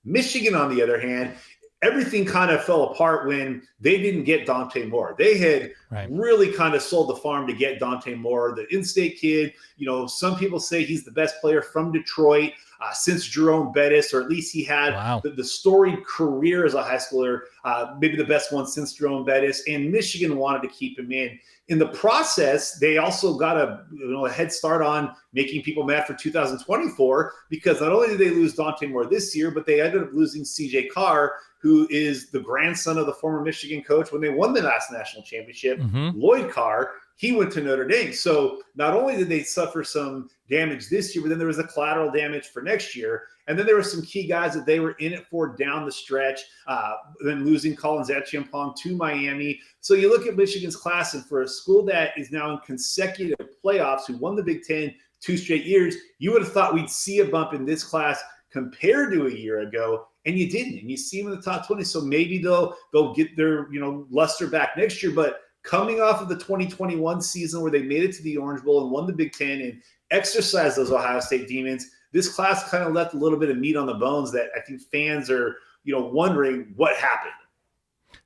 Michigan, on the other hand, everything kind of fell apart when they didn't get Dante Moore. They had really kind of sold the farm to get Dante Moore, the in-state kid. Some people say he's the best player from Detroit since Jerome Bettis, or at least he had the storied career as a high schooler, maybe the best one since Jerome Bettis, and Michigan wanted to keep him in. In the process, they also got a head start on making people mad for 2024, because not only did they lose Dante Moore this year, but they ended up losing CJ Carr, who is the grandson of the former Michigan coach when they won the last national championship, Lloyd Carr. He went to Notre Dame. So not only did they suffer some damage this year, but then there was a collateral damage for next year. And then there were some key guys that they were in it for down the stretch, then losing Collins Achiampong to Miami. So you look at Michigan's class, and for a school that is now in consecutive playoffs, who won the Big Ten 2 straight years, you would have thought we'd see a bump in this class compared to a year ago. And you didn't. And you see them in the top 20. So maybe they'll get their luster back next year. But coming off of the 2021 season where they made it to the Orange Bowl and won the Big Ten and exercised those Ohio State demons, this class kind of left a little bit of meat on the bones that I think fans are, wondering what happened.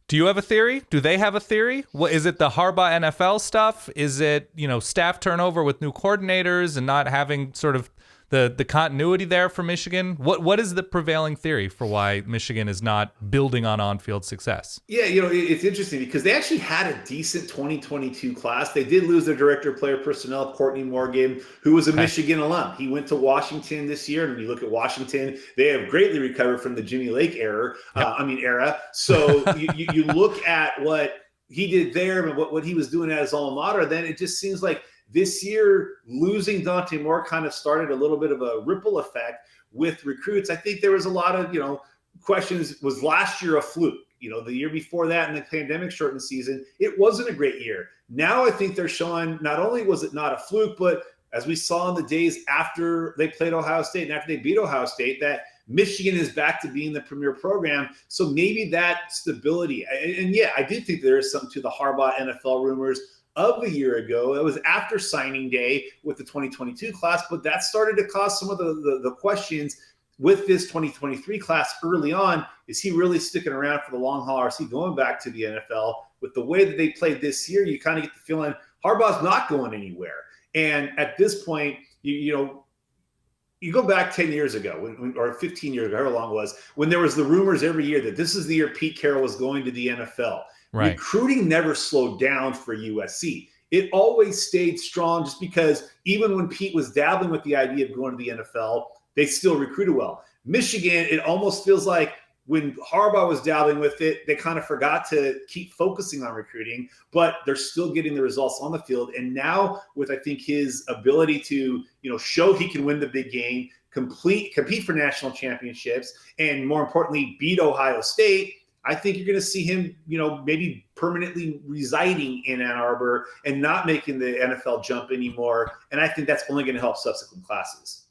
Do you have a theory? Do they have a theory? What is it? The Harbaugh NFL stuff? Is it, staff turnover with new coordinators and not having sort of the continuity there for Michigan? What is the prevailing theory for why Michigan is not building on-field success? Yeah, it's interesting because they actually had a decent 2022 class. They did lose their director of player personnel, Courtney Morgan, who was a Michigan alum. He went to Washington this year, and when you look at Washington, they have greatly recovered from the Jimmy Lake era. So you look at what he did there and what he was doing at his alma mater, then it just seems like this year, losing Dante Moore kind of started a little bit of a ripple effect with recruits. I think there was a lot of, questions. Was last year a fluke? The year before that in the pandemic shortened season, it wasn't a great year. Now I think they're showing not only was it not a fluke, but as we saw in the days after they played Ohio State and after they beat Ohio State, that Michigan is back to being the premier program. So maybe that stability. And yeah, I did think there is something to the Harbaugh NFL rumors of a year ago. It was after signing day with the 2022 class, but that started to cause some of the questions with this 2023 class early on. Is he really sticking around for the long haul, or is he going back to the NFL? With the way that they played this year, you kind of get the feeling Harbaugh's not going anywhere. And at this point, you go back 10 years ago or 15 years ago, however long it was, when there was the rumors every year that this is the year Pete Carroll was going to the NFL. Right. Recruiting never slowed down for USC. It always stayed strong, just because even when Pete was dabbling with the idea of going to the NFL, they still recruited well. Michigan, it almost feels like when Harbaugh was dabbling with it, they kind of forgot to keep focusing on recruiting, but they're still getting the results on the field. And now with, I think, his ability to, show he can win the big game, compete for national championships, and more importantly, beat Ohio State, I think you're going to see him, maybe permanently residing in Ann Arbor and not making the NFL jump anymore. And I think that's only going to help subsequent classes.